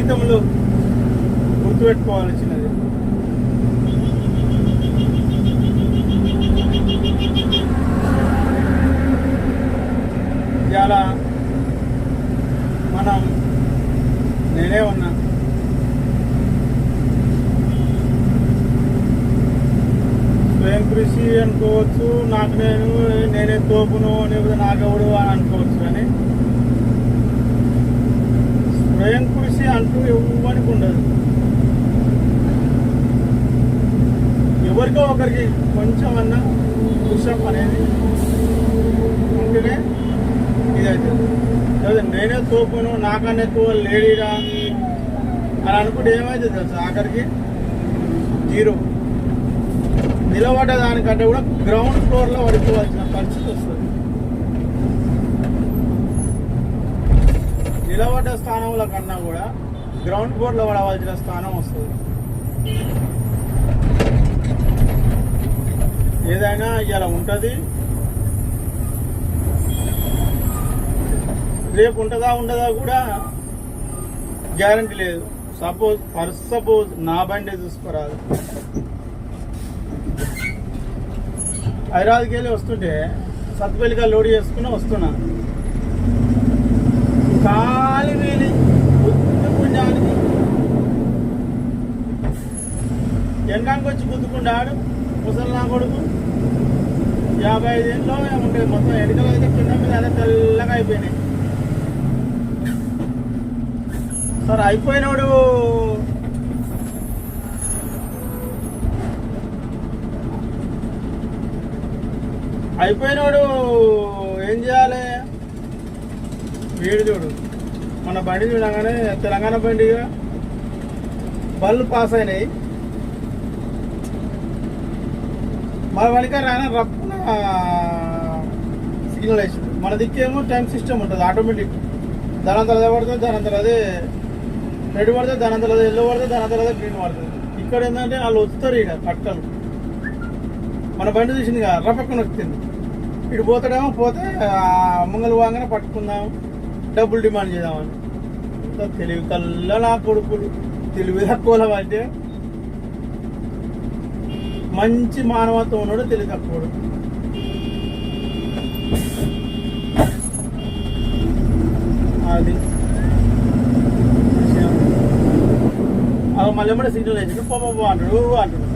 జీవితంలో గుర్తుపెట్టుకోవాల్సినది. ఇలా మనం నేనే ఉన్నా, స్వయం కృషి అనుకోవచ్చు, నాకు నేనే తోపును లేకపోతే నాకెవడు అని అనుకోవచ్చు. కానీ స్వయం కృషి అంటూ ఎవరికి ఉండదు. ఎవరికో ఒకరికి కొంచెం అన్నా పుషప్ అనేది ఉంటేనే ఇదైతే లేదా నేనే తోపును నాకన్నా ఎక్కువ లేడీరా అని అనుకుంటే ఏమైతే తెలుసు, ఆఖరికి జీరో. నిలబడ్డ దానికంటే కూడా గ్రౌండ్ ఫ్లోర్లో పడిపోవాల్సిన పరిస్థితి వస్తుంది. నిలబడ్డ స్థానంలో కన్నా కూడా గ్రౌండ్ ఫ్లోర్లో పడవలసిన స్థానం వస్తుంది. ఏదైనా ఇలా ఉంటుంది, రేపు ఉంటుందా ఉండదా కూడా గ్యారంటీ లేదు. సపోజ్ నా బండి చూసుకోరాదు, హైదరాబాద్కి వెళ్ళి వస్తుంటే సత్తుపల్లిగా లోడ్ చేసుకుని వస్తున్నా, ఖాళీ వేలి గుద్దుకుండానికి వెనకానికి వచ్చి గుద్దుకుంటాడు ముసలి నా కొడుకు. 55 ఏళ్ళలో ఏముంటుంది, మొత్తం ఎన్నికలు అయితే కింద మీద అదే తెల్లగా అయిపోయినాయి. సార్ అయిపోయినోడు ఏం చేయాలి? వీడు చూడు, మన బండి చూడగానే తెలంగాణ బండిగా బళ్ళు పాస్ అయినాయి. మన వెనక రాన రప్పున సిగ్నల్ వేసింది. మన దిక్కేమో టైం సిస్టమ్ ఉంటుంది ఆటోమేటిక్. దానంతరం అదే పడుతుంది, దానంతరం అదే రెడ్ పడుతుంది, దానంతరం అదే ఎల్లో పడుతుంది, దానంతరం అదే గ్రీన్ పడుతుంది. ఇక్కడ ఏంటంటే వాళ్ళు వస్తారు, ఇక కట్టలు మన బండి చూసింది కదా రపక్కన వచ్చింది. ఇటు పోతాడేమో, పోతే ముంగలు వాగానే పట్టుకుందాం, డబ్బులు డిమాండ్ చేద్దామని. తెలివి కల్లా నా కొడుకులు, తెలివి తక్కువ అంటే మంచి మానవత్వం ఉన్నాడు, తెలివి తక్కువ. అది మళ్ళీ సిగ్నల్ వేసి పో అంటాడు.